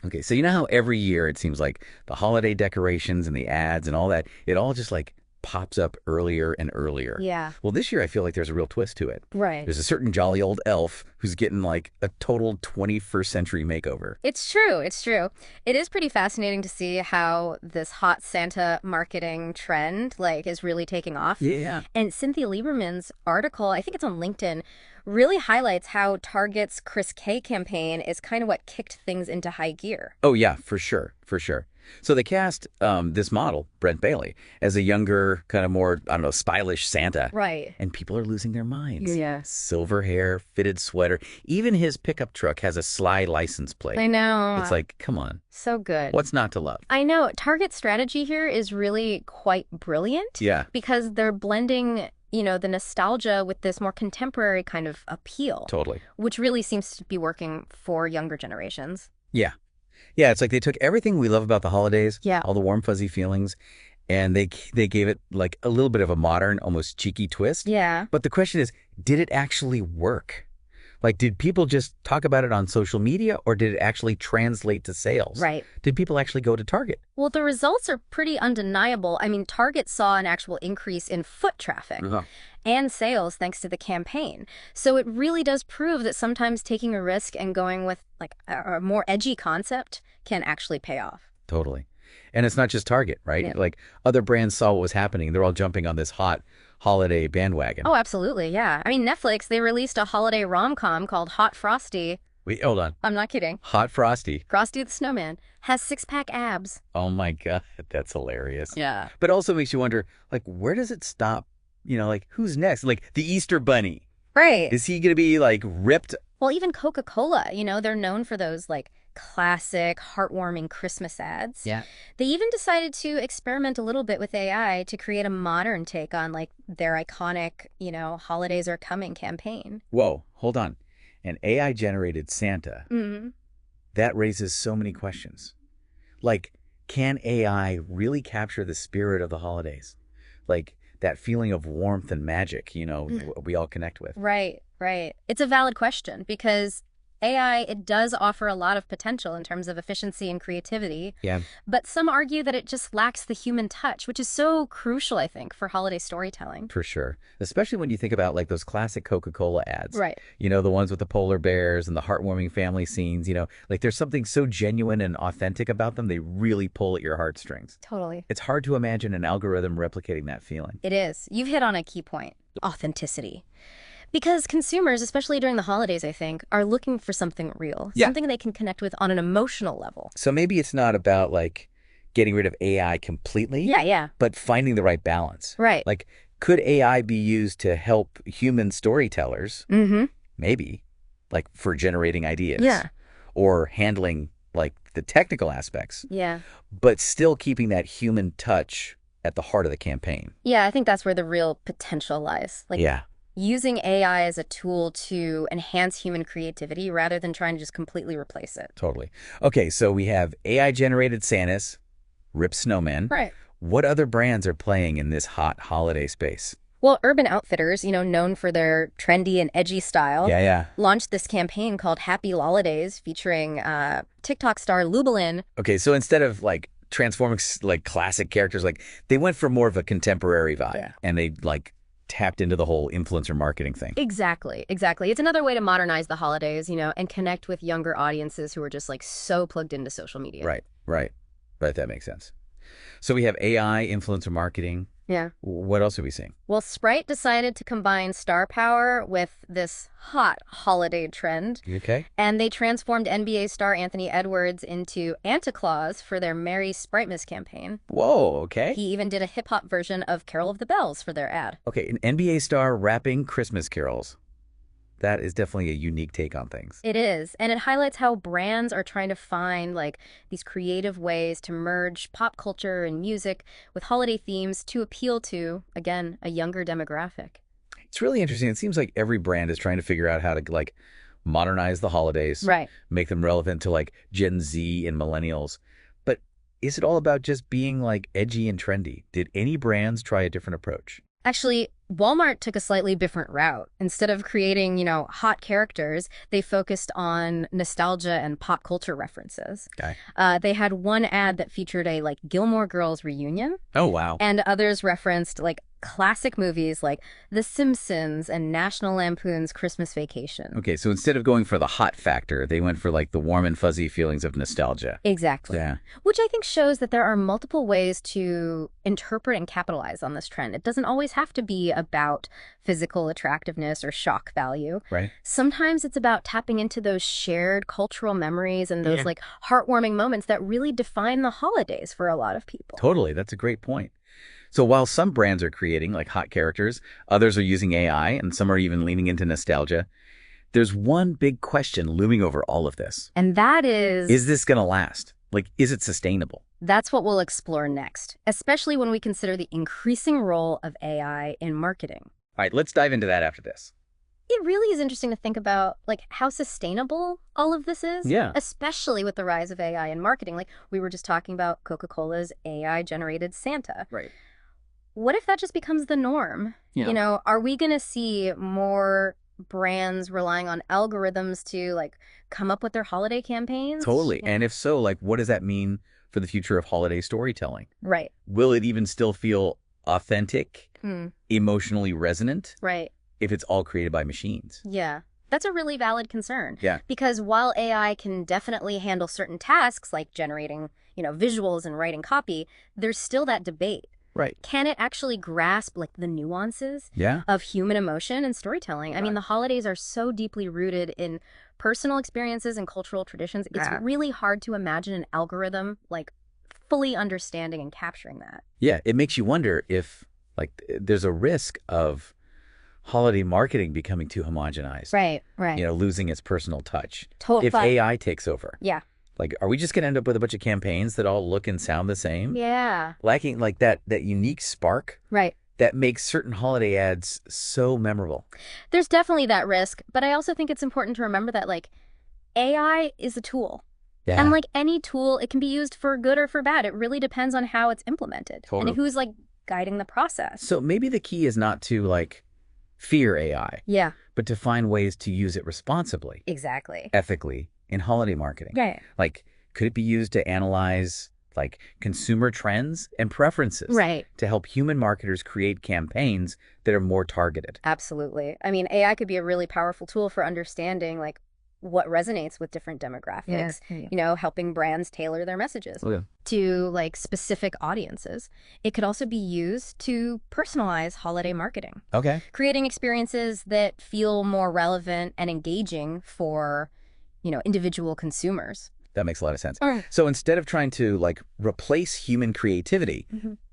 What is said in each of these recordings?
Okay, so you know how every year it seems like the holiday decorations and the ads and all that, it all just like pops up earlier and earlier. Yeah, Well, this year I feel like there's a real twist to it. right. There's a certain jolly old elf who's getting like a total 21st century makeover. It's true. It's true. It is pretty fascinating to see how this hot Santa marketing trend is really taking off. Yeah. And Cynthia Lieberman's article, I think it's on LinkedIn, really highlights how Target's Kris K campaign is kind of what kicked things into high gear. Oh, yeah, for sure. For sure. So they cast this model, Brent Bailey, as a younger, kind of more, I don't know, stylish Santa. Right. And people are losing their minds. Yeah. Silver hair, fitted sweater. Even his pickup truck has a Sly license plate. I know. It's like, come on. So good. What's not to love? I know. Target's strategy here is really quite brilliant. Yeah. Because they're blending, the nostalgia with this more contemporary kind of appeal. Totally. Which really seems to be working for younger generations. Yeah. Yeah, it's like they took everything we love about the holidays, Yeah. all the warm, fuzzy feelings, and they gave it like a little bit of a modern, almost cheeky twist. Yeah. But the question is, did it actually work? Like, did people just talk about it on social media, or did it actually translate to sales? Right. Did people actually go to Target? Well, the results are pretty undeniable. I mean, Target saw an actual increase in foot traffic and sales thanks to the campaign. So it really does prove that sometimes taking a risk and going with like a more edgy concept can actually pay off. Totally. And it's not just Target, right? Yeah. Like, other brands saw what was happening. They're all jumping on this hot holiday bandwagon. Oh, absolutely. Yeah. I mean, Netflix, they released a holiday rom-com called Hot Frosty. Wait, hold on. I'm not kidding. Hot Frosty. Frosty the Snowman has six-pack abs. Oh my God, that's hilarious. Yeah. But also makes you wonder, like, where does it stop? Like, who's next? Like, the Easter Bunny. Right. Is he going to be, like, ripped? Well, even Coca-Cola, they're known for those, classic, heartwarming Christmas ads. Yeah. They even decided to experiment a little bit with AI to create a modern take on, their iconic, holidays are coming campaign. Whoa, hold on. An AI-generated Santa. Mm-hmm. That raises so many questions. Like, can AI really capture the spirit of the holidays? Like, that feeling of warmth and magic, we all connect with. Right, right. It's a valid question because AI, it does offer a lot of potential in terms of efficiency and creativity. Yeah. But some argue that it just lacks the human touch, which is so crucial, I think, for holiday storytelling. For sure. Especially when you think about like those classic Coca-Cola ads. Right. The ones with the polar bears and the heartwarming family scenes, like there's something so genuine and authentic about them. They really pull at your heartstrings. Totally. It's hard to imagine an algorithm replicating that feeling. It is. You've hit on a key point, authenticity. Because consumers, especially during the holidays, I think, are looking for something real, Yeah. something they can connect with on an emotional level. So maybe it's not about like getting rid of AI completely. Yeah. But finding the right balance. Right. Like, could AI be used to help human storytellers? Mm-hmm. Maybe, like for generating ideas. Yeah. Or handling like the technical aspects. Yeah. But still keeping that human touch at the heart of the campaign. Yeah, I think that's where the real potential lies. Yeah. Using AI as a tool to enhance human creativity rather than trying to just completely replace it. Totally. Okay, so we have AI-generated Santas, Rip Snowmen. Right. What other brands are playing in this hot holiday space? Well, Urban Outfitters, known for their trendy and edgy style, Yeah. launched this campaign called Happy Holidays featuring TikTok star Lubalin. Okay, so instead of like transforming like classic characters, like they went for more of a contemporary vibe. Yeah. And they like tapped into the whole influencer marketing thing. Exactly. It's another way to modernize the holidays, and connect with younger audiences who are just so plugged into social media. Right. That makes sense. So we have AI, influencer marketing. Yeah. What else are we seeing? Well, Sprite decided to combine star power with this hot holiday trend. Okay. And they transformed NBA star Anthony Edwards into Santa Claus for their Merry Spritemas campaign. Whoa, okay. He even did a hip-hop version of Carol of the Bells for their ad. Okay, an NBA star rapping Christmas carols. That is definitely a unique take on things. It is, and it highlights how brands are trying to find these creative ways to merge pop culture and music with holiday themes to appeal to, again, a younger demographic. It's really interesting. It seems like every brand is trying to figure out how to like modernize the holidays, Right. make them relevant to like Gen Z and millennials. But is it all about just being like edgy and trendy? Did any brands try a different approach? Actually, Walmart took a slightly different route. Instead of creating, hot characters, they focused on nostalgia and pop culture references. Okay. They had one ad that featured a, Gilmore Girls reunion. Oh, wow. And others referenced, classic movies like The Simpsons and National Lampoon's Christmas Vacation. Okay, so instead of going for the hot factor, they went for the warm and fuzzy feelings of nostalgia. Exactly. Yeah. Which I think shows that there are multiple ways to interpret and capitalize on this trend. It doesn't always have to be about physical attractiveness or shock value. Right. Sometimes it's about tapping into those shared cultural memories and those heartwarming moments that really define the holidays for a lot of people. Totally. That's a great point. So while some brands are creating hot characters, others are using AI, and some are even leaning into nostalgia, there's one big question looming over all of this. And that is this going to last? Is it sustainable? That's what we'll explore next, especially when we consider the increasing role of AI in marketing. All right, let's dive into that after this. It really is interesting to think about how sustainable all of this is. Yeah. Especially with the rise of AI in marketing. We were just talking about Coca-Cola's AI-generated Santa. Right. What if that just becomes the norm? Yeah. Are we going to see more brands relying on algorithms to come up with their holiday campaigns? Totally. Yeah. And if so, what does that mean for the future of holiday storytelling? Right. Will it even still feel authentic, emotionally resonant? Right. If it's all created by machines? Yeah. That's a really valid concern. Yeah. Because while AI can definitely handle certain tasks like generating, visuals and writing copy, there's still that debate. Right. Can it actually grasp the nuances of human emotion and storytelling? I mean, the holidays are so deeply rooted in personal experiences and cultural traditions. It's really hard to imagine an algorithm fully understanding and capturing that. Yeah, it makes you wonder if there's a risk of holiday marketing becoming too homogenized. Right. Losing its personal touch. Totally. If AI takes over. Yeah. Are we just going to end up with a bunch of campaigns that all look and sound the same? Yeah. Lacking that unique spark. Right. That makes certain holiday ads so memorable. There's definitely that risk, but I also think it's important to remember that AI is a tool. Yeah. And any tool, it can be used for good or for bad. It really depends on how it's implemented. Totally. And who's guiding the process. So maybe the key is not to fear AI. Yeah. But to find ways to use it responsibly. Exactly. Ethically in holiday marketing. Right. Could it be used to analyze consumer trends and preferences? Right. To help human marketers create campaigns that are more targeted. Absolutely. I mean, AI could be a really powerful tool for understanding what resonates with different demographics, helping brands tailor their messages to specific audiences. It could also be used to personalize holiday marketing. Okay. Creating experiences that feel more relevant and engaging for, individual consumers. That makes a lot of sense. All right. So instead of trying to replace human creativity,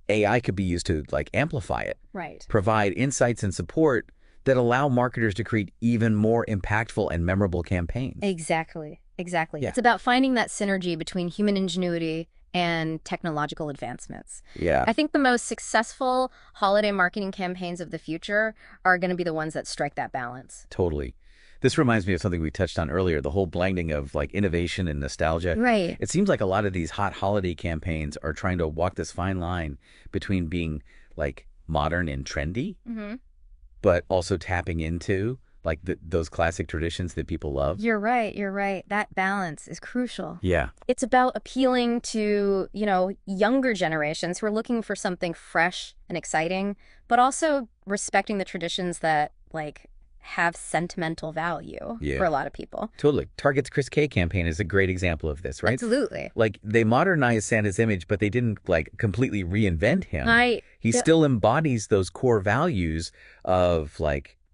AI could be used to amplify it. Right. Provide insights and support that allow marketers to create even more impactful and memorable campaigns. Exactly. Yeah. It's about finding that synergy between human ingenuity and technological advancements. Yeah. I think the most successful holiday marketing campaigns of the future are going to be the ones that strike that balance. Totally. This reminds me of something we touched on earlier, the whole blending of innovation and nostalgia. Right. It seems like a lot of these hot holiday campaigns are trying to walk this fine line between being modern and trendy, but also tapping into those classic traditions that people love. You're right. That balance is crucial. Yeah. It's about appealing to, younger generations who are looking for something fresh and exciting, but also respecting the traditions that have sentimental value for a lot of people. Totally. Target's Kris K campaign is a great example of this, right? Absolutely. They modernized Santa's image, but they didn't completely reinvent him. Right. He still embodies those core values of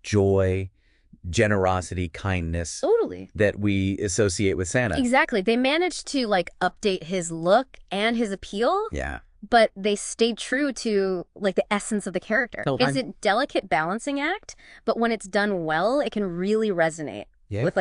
joy, generosity, kindness. Totally. That we associate with Santa. Exactly. They managed to update his look and his appeal. Yeah. But they stayed true to the essence of the character. It's a delicate balancing act, but when it's done well, it can really resonate with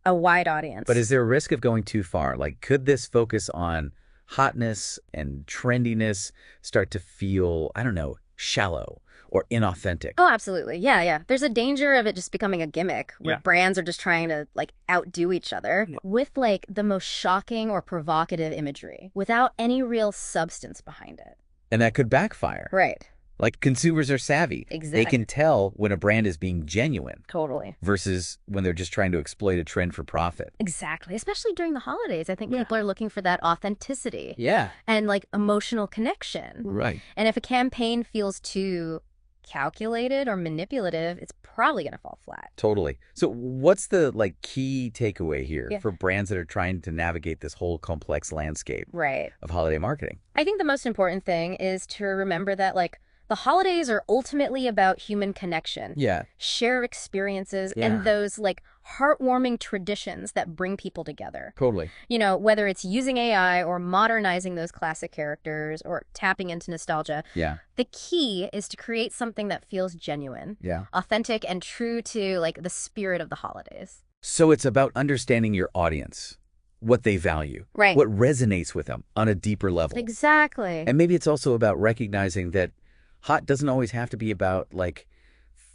a wide audience. But is there a risk of going too far? Could this focus on hotness and trendiness start to feel, I don't know, shallow or inauthentic? Oh, absolutely. Yeah. There's a danger of it just becoming a gimmick where brands are just trying to outdo each other with the most shocking or provocative imagery without any real substance behind it. And that could backfire. Right. Like consumers are savvy. Exactly. They can tell when a brand is being genuine Totally. versus when they're just trying to exploit a trend for profit. Exactly. Especially during the holidays. I think people are looking for that authenticity. Yeah. And like emotional connection. Right. And if a campaign feels too calculated or manipulative, it's probably going to fall flat. Totally. So what's the like key takeaway here Yeah. for brands that are trying to navigate this whole complex landscape Right. of holiday marketing? I think the most important thing is to remember that like the holidays are ultimately about human connection. Yeah. Share experiences Yeah. and those like heartwarming traditions that bring people together. Totally. You know, whether it's using AI or modernizing those classic characters or tapping into nostalgia, Yeah. the key is to create something that feels genuine, Yeah. authentic, and true to like the spirit of the holidays. So it's about understanding your audience, what they value, Right. what resonates with them on a deeper level. Exactly. And maybe it's also about recognizing that hot doesn't always have to be about like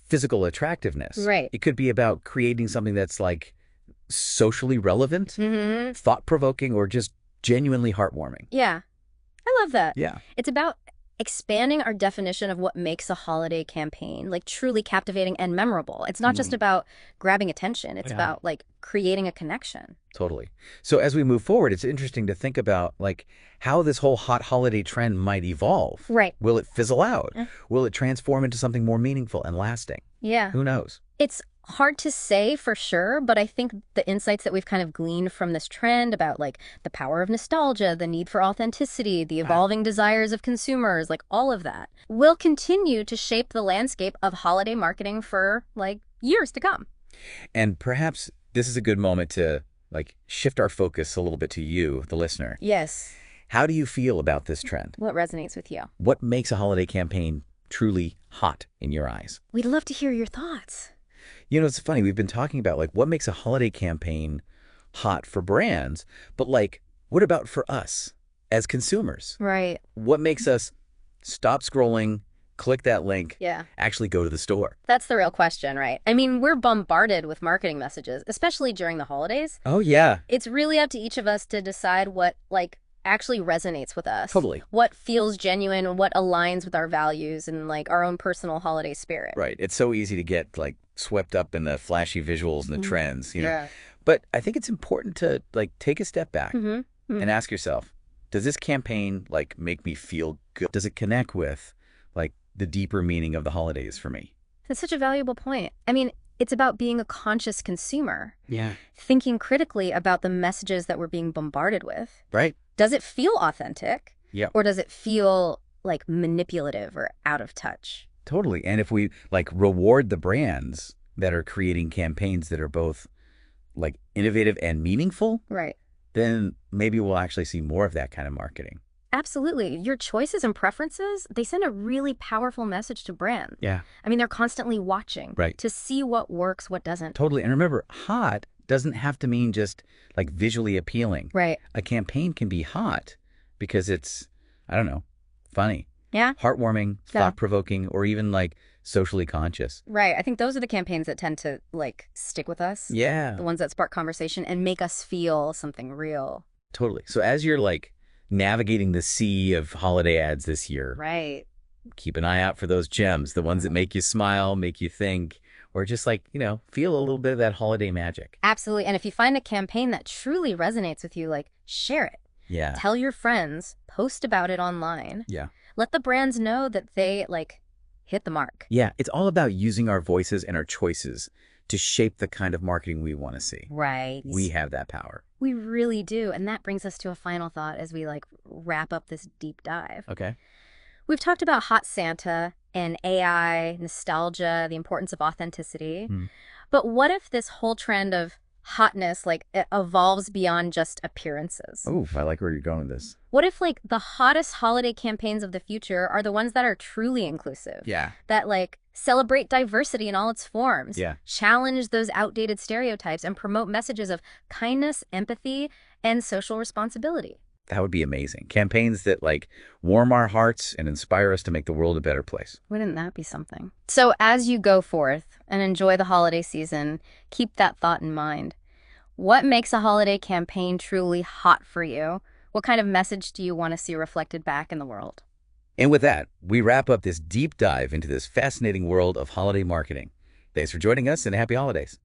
physical attractiveness. Right. It could be about creating something that's like socially relevant, Mm-hmm. thought-provoking, or just genuinely heartwarming. Yeah. I love that. Yeah. It's about expanding our definition of what makes a holiday campaign like truly captivating and memorable. It's not just about grabbing attention. It's about like creating a connection. Totally. So as we move forward, it's interesting to think about like how this whole hot holiday trend might evolve. Right. Will it fizzle out? Will it transform into something more meaningful and lasting? Yeah. Who knows? It's hard to say for sure, but I think the insights that we've kind of gleaned from this trend about like the power of nostalgia, the need for authenticity, the evolving desires of consumers, like all of that will continue to shape the landscape of holiday marketing for like years to come. And perhaps this is a good moment to like shift our focus a little bit to you, the listener. Yes. How do you feel about this trend? What resonates with you? What makes a holiday campaign truly hot in your eyes? We'd love to hear your thoughts. You know, it's funny. We've been talking about like what makes a holiday campaign hot for brands, but like what about for us as consumers? Right. What makes us stop scrolling, click that link, Yeah. actually go to the store? That's the real question, right? I mean, we're bombarded with marketing messages, especially during the holidays. Oh, yeah. It's really up to each of us to decide what like actually resonates with us. Totally. What feels genuine and what aligns with our values and like our own personal holiday spirit. Right. It's so easy to get like swept up in the flashy visuals and the trends, you know. Yeah. But I think it's important to like take a step back Mm-hmm. and ask yourself, does this campaign like make me feel good? Does it connect with like the deeper meaning of the holidays for me? That's such a valuable point. I mean, it's about being a conscious consumer, Yeah. thinking critically about the messages that we're being bombarded with. Right? Does it feel authentic? Yeah. Or does it feel like manipulative or out of touch? Totally. And if we like reward the brands that are creating campaigns that are both like innovative and meaningful, Right. then maybe we'll actually see more of that kind of marketing. Absolutely. Your choices and preferences, they send a really powerful message to brands. Yeah. I mean, they're constantly watching Right. to see what works, what doesn't. Totally. And remember, hot doesn't have to mean just like visually appealing. Right. A campaign can be hot because it's, I don't know, funny, Yeah. heartwarming, Yeah. thought-provoking, or even like socially conscious. Right. I think those are the campaigns that tend to like stick with us. Yeah. The ones that spark conversation and make us feel something real. Totally. So as you're like navigating the sea of holiday ads this year, Right. keep an eye out for those gems, the ones that make you smile, make you think, or just like, you know, feel a little bit of that holiday magic. Absolutely. And if you find a campaign that truly resonates with you, like share it. Yeah. Tell your friends, post about it online. Yeah. Let the brands know that they like hit the mark. Yeah. It's all about using our voices and our choices to shape the kind of marketing we want to see. Right. We have that power. We really do. And that brings us to a final thought as we like wrap up this deep dive. Okay. We've talked about hot Santa and AI, nostalgia, the importance of authenticity. But what if this whole trend of hotness like it evolves beyond just appearances? Oof, I like where you're going with this. What if like the hottest holiday campaigns of the future are the ones that are truly inclusive? Yeah. That like celebrate diversity in all its forms. Yeah. Challenge those outdated stereotypes and promote messages of kindness, empathy, and social responsibility. That would be amazing. Campaigns that like warm our hearts and inspire us to make the world a better place. Wouldn't that be something? So as you go forth and enjoy the holiday season, keep that thought in mind. What makes a holiday campaign truly hot for you? What kind of message do you want to see reflected back in the world? And with that, we wrap up this deep dive into this fascinating world of holiday marketing. Thanks for joining us and happy holidays.